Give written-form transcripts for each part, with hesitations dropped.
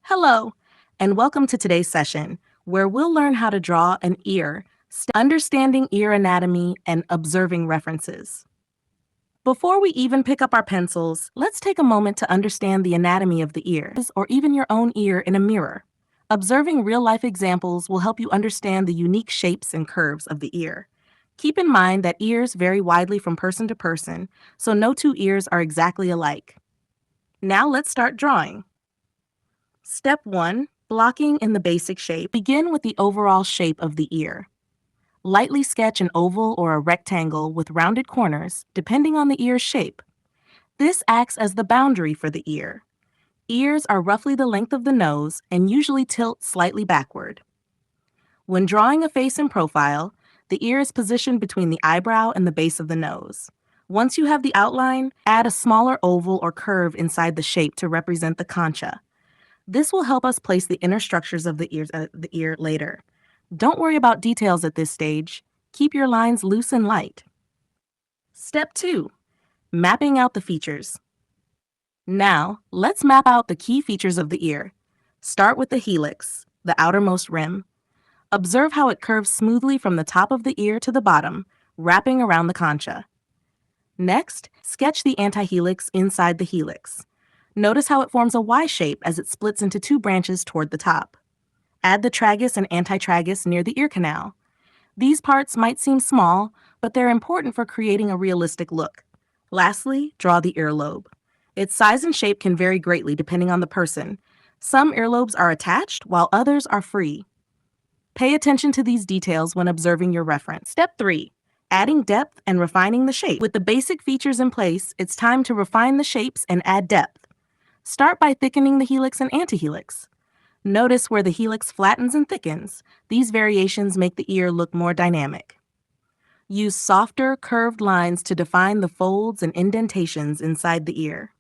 Hello, and welcome to today's session, where we'll learn how to draw an ear, understanding ear anatomy and observing references. Before we even pick up our pencils, let's take a moment to understand the anatomy of the ear, or even your own ear in a mirror. Observing real-life examples will help you understand the unique shapes and curves of the ear. Keep in mind that ears vary widely from person to person, so no two ears are exactly alike. Now let's start drawing. Step 1. Blocking in the basic shape. Begin with the overall shape of the ear. Lightly sketch an oval or a rectangle with rounded corners, depending on the ear's shape. This acts as the boundary for the ear. Ears are roughly the length of the nose and usually tilt slightly backward. When drawing a face in profile, the ear is positioned between the eyebrow and the base of the nose. Once you have the outline, add a smaller oval or curve inside the shape to represent the concha. This will help us place the inner structures of the ear later. Don't worry about details at this stage. Keep your lines loose and light. Step 2. Mapping out the features. Now, let's map out the key features of the ear. Start with the helix, the outermost rim. Observe how it curves smoothly from the top of the ear to the bottom, wrapping around the concha. Next, sketch the antihelix inside the helix. Notice how it forms a Y shape as it splits into two branches toward the top. Add the tragus and antitragus near the ear canal. These parts might seem small, but they're important for creating a realistic look. Lastly, draw the earlobe. Its size and shape can vary greatly depending on the person. Some earlobes are attached, while others are free. Pay attention to these details when observing your reference. Step 3. Adding depth and refining the shape. With the basic features in place, it's time to refine the shapes and add depth. Start by thickening the helix and antihelix. Notice where the helix flattens and thickens. These variations make the ear look more dynamic. Use softer, curved lines to define the folds and indentations inside the ear.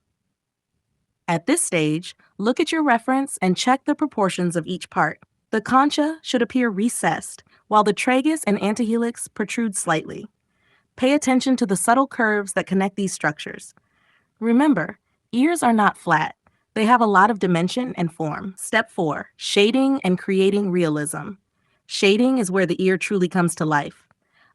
At this stage, look at your reference and check the proportions of each part. The concha should appear recessed, while the tragus and antihelix protrude slightly. Pay attention to the subtle curves that connect these structures. Remember, ears are not flat. They have a lot of dimension and form. Step 4. Shading and creating realism. Shading is where the ear truly comes to life.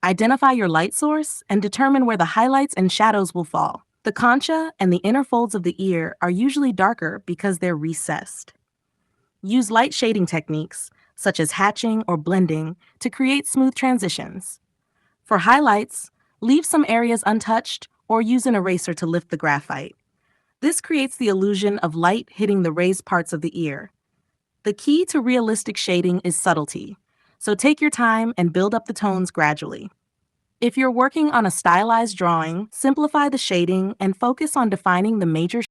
Identify your light source and determine where the highlights and shadows will fall. The concha and the inner folds of the ear are usually darker because they're recessed. Use light shading techniques, such as hatching or blending, to create smooth transitions. For highlights, leave some areas untouched or use an eraser to lift the graphite. This creates the illusion of light hitting the raised parts of the ear. The key to realistic shading is subtlety, so take your time and build up the tones gradually. If you're working on a stylized drawing, simplify the shading and focus on defining the major